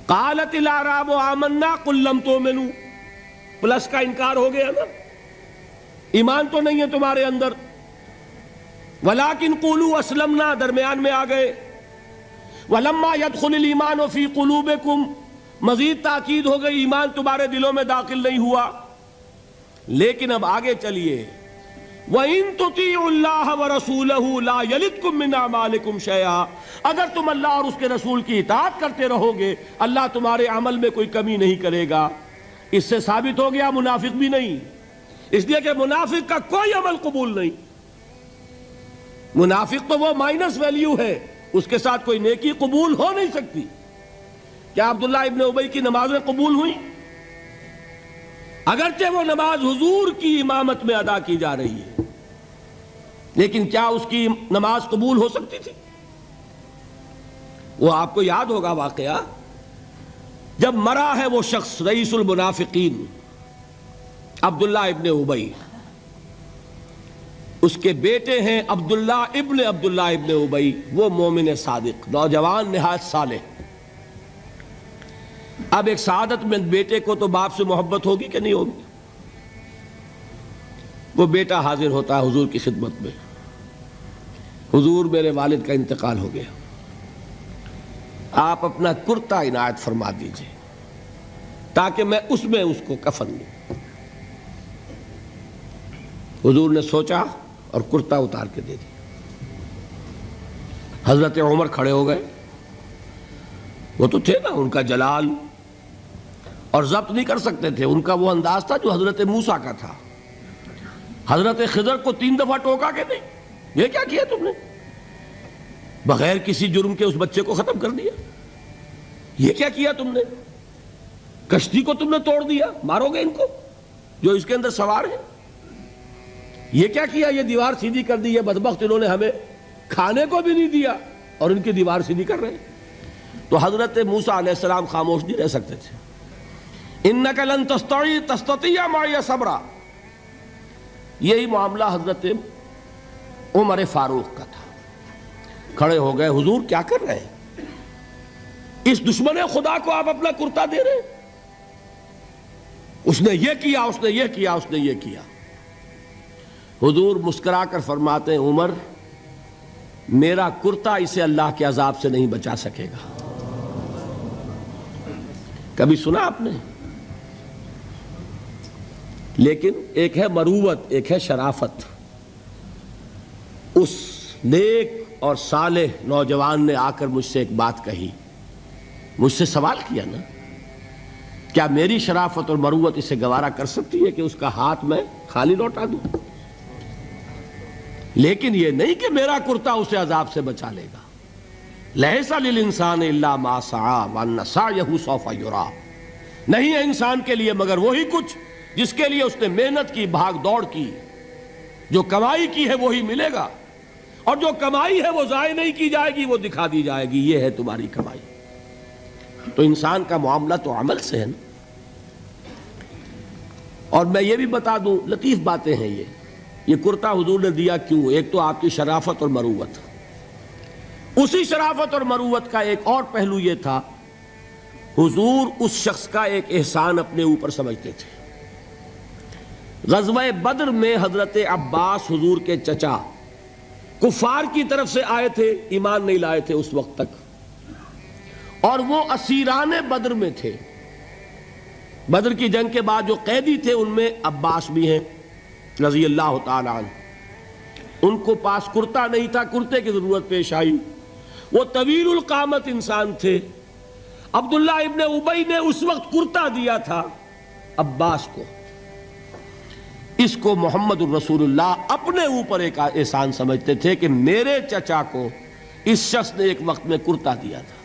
قالت الاعراب آمنا قل لم تؤمنوا، پلس کا انکار ہو گیا نا، ایمان تو نہیں ہے تمہارے اندر. ولیکن قولوا اسلمنا، درمیان میں آ گئے. ولما يدخل الایمان فی قلوبکم، مزید تاکید ہو گئی ایمان تمہارے دلوں میں داخل نہیں ہوا. لیکن اب آگے چلیے. وَإِن تُطِيعُوا اللَّهَ وَرَسُولَهُ لَا يَلِدْكُم مِّنْ أَعْمَالِكُمْ شَيْئًا، اگر تم اللہ اور اس کے رسول کی اطاعت کرتے رہو گے اللہ تمہارے عمل میں کوئی کمی نہیں کرے گا. اس سے ثابت ہو گیا منافق بھی نہیں، اس لیے کہ منافق کا کوئی عمل قبول نہیں. منافق تو وہ مائنس ویلیو ہے، اس کے ساتھ کوئی نیکی قبول ہو نہیں سکتی. کیا عبداللہ ابن ابی کی نمازیں قبول ہوئیں؟ اگرچہ وہ نماز حضور کی امامت میں ادا کی جا رہی ہے، لیکن کیا اس کی نماز قبول ہو سکتی تھی؟ وہ آپ کو یاد ہوگا واقعہ، جب مرا ہے وہ شخص رئیس المنافقین عبداللہ ابن ابی، اس کے بیٹے ہیں عبداللہ ابن ابی، وہ مومن صادق، نوجوان نہایت صالح. اب ایک سعادت مند بیٹے کو تو باپ سے محبت ہوگی کہ نہیں ہوگی؟ وہ بیٹا حاضر ہوتا ہے حضور کی خدمت میں، حضور میرے والد کا انتقال ہو گیا، آپ اپنا کرتا عنایت فرما دیجئے تاکہ میں اس کو کفن دوں. حضور نے سوچا اور کرتا اتار کے دے دیا. حضرت عمر کھڑے ہو گئے، وہ تو تھے نا، ان کا جلال اور ضبط نہیں کر سکتے تھے، ان کا وہ انداز تھا جو حضرت موسیٰ کا تھا. حضرت خضر کو 3 دفعہ ٹوکا کہ نہیں، یہ کیا کیا تم نے؟ بغیر کسی جرم کے اس بچے کو ختم کر دیا. یہ کیا کیا تم نے؟ کشتی کو تم نے توڑ دیا، مارو گے ان کو جو اس کے اندر سوار ہیں. یہ کیا کیا؟ یہ دیوار سیدھی کر دی. یہ بدبخت انہوں نے ہمیں کھانے کو بھی نہیں دیا اور ان کی دیوار سیدھی کر رہے ہیں. تو حضرت موسیٰ علیہ السلام خاموش نہیں رہ سکتے تھے. انک لن تستطیع معی صبرا، یہی معاملہ حضرت عمر فاروق کا تھا. کھڑے ہو گئے، حضور کیا کر رہے ہیں؟ اس دشمن خدا کو آپ اپنا کرتا دے رہے ہیں؟ اس نے یہ کیا، اس نے یہ کیا، اس نے یہ کیا. حضور مسکرا کر فرماتے ہیں عمر، میرا کرتا اسے اللہ کے عذاب سے نہیں بچا سکے گا. کبھی سنا آپ نے؟ لیکن ایک ہے مروت، ایک ہے شرافت. اس نیک اور صالح نوجوان نے آ کر مجھ سے ایک بات کہی، مجھ سے سوال کیا نا، کیا میری شرافت اور مروت اسے گوارا کر سکتی ہے کہ اس کا ہاتھ میں خالی لوٹا دوں؟ لیکن یہ نہیں کہ میرا کرتا اسے عذاب سے بچا لے گا. لیس للانسان الا ما سعی وان سعیہ سوف یری، نہیں ہے انسان کے لیے مگر وہی کچھ جس کے لیے اس نے محنت کی، بھاگ دوڑ کی. جو کمائی کی ہے وہی ملے گا، اور جو کمائی ہے وہ ضائع نہیں کی جائے گی، وہ دکھا دی جائے گی، یہ ہے تمہاری کمائی. تو انسان کا معاملہ تو عمل سے ہے نا. اور میں یہ بھی بتا دوں، لطیف باتیں ہیں یہ کرتا حضور نے دیا کیوں؟ ایک تو آپ کی شرافت اور مروت. اسی شرافت اور مروت کا ایک اور پہلو یہ تھا، حضور اس شخص کا ایک احسان اپنے اوپر سمجھتے تھے. غزوہ بدر میں حضرت عباس حضور کے چچا کفار کی طرف سے آئے تھے، ایمان نہیں لائے تھے اس وقت تک، اور وہ اسیران بدر میں تھے. بدر کی جنگ کے بعد جو قیدی تھے ان میں عباس بھی ہیں رضی اللہ تعالی عنہ. ان کو پاس کرتا نہیں تھا، کرتے کی ضرورت پیش آئی. وہ طویل القامت انسان تھے. عبداللہ ابن ابی نے اس وقت کرتا دیا تھا عباس کو. اس کو محمد الرسول اللہ اپنے اوپر ایک احسان سمجھتے تھے کہ میرے چچا کو اس شخص نے ایک وقت میں کرتا دیا تھا.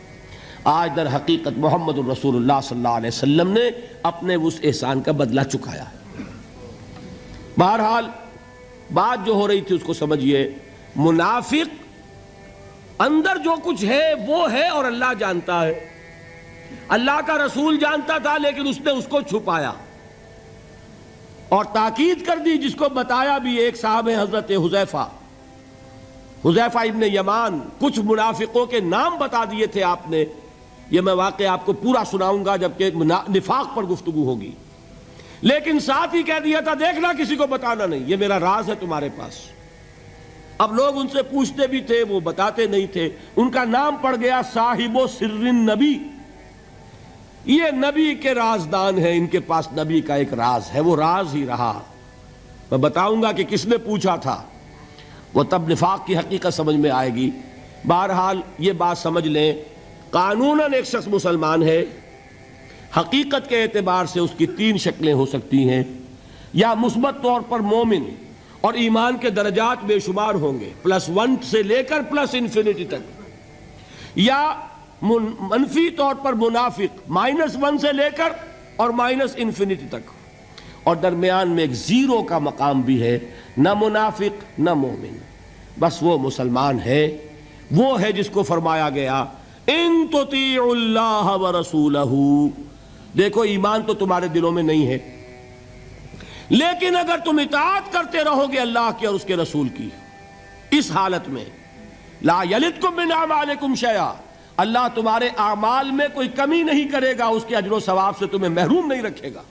آج در حقیقت محمد الرسول اللہ صلی اللہ علیہ وسلم نے اپنے اس احسان کا بدلہ چکایا. بہرحال بات جو ہو رہی تھی اس کو سمجھیے. منافق اندر جو کچھ ہے وہ ہے اور اللہ جانتا ہے. اللہ کا رسول جانتا تھا لیکن اس نے اس کو چھپایا اور تاکید کر دی. جس کو بتایا بھی ایک صاحب حضرت حذیفہ ابن یمان. کچھ منافقوں کے نام بتا دیے تھے آپ نے یہ میں واقعہ آپ کو پورا سناؤں گا جبکہ نفاق پر گفتگو ہوگی، لیکن ساتھ ہی کہہ دیا تھا دیکھنا کسی کو بتانا نہیں، یہ میرا راز ہے تمہارے پاس۔ اب لوگ ان سے پوچھتے بھی تھے، وہ بتاتے نہیں تھے۔ ان کا نام پڑ گیا صاحب و سر نبی، یہ نبی کے رازدان ہیں، ان کے پاس نبی کا ایک راز ہے، وہ راز ہی رہا۔ میں بتاؤں گا کہ کس نے پوچھا تھا، وہ تب نفاق کی حقیقت سمجھ میں آئے گی۔ بہرحال یہ بات سمجھ لیں، قانوناً ایک شخص مسلمان ہے، حقیقت کے اعتبار سے اس کی تین شکلیں ہو سکتی ہیں، یا مثبت طور پر مومن اور ایمان کے درجات بے شمار ہوں گے، +1 سے لے کر +انفینٹی تک، یا منفی طور پر منافق، -1 سے لے کر اور -انفینٹی تک، اور درمیان میں ایک زیرو کا مقام بھی ہے، نہ منافق نہ مومن، بس وہ مسلمان ہے، وہ ہے جس کو فرمایا گیا ان تطیعوا اللہ ورسولہ۔ دیکھو ایمان تو تمہارے دلوں میں نہیں ہے، لیکن اگر تم اطاعت کرتے رہو گے اللہ کی اور اس کے رسول کی، اس حالت میں لا یلدکم من اعمالکم شیئا، اللہ تمہارے اعمال میں کوئی کمی نہیں کرے گا، اس کے اجر و ثواب سے تمہیں محروم نہیں رکھے گا۔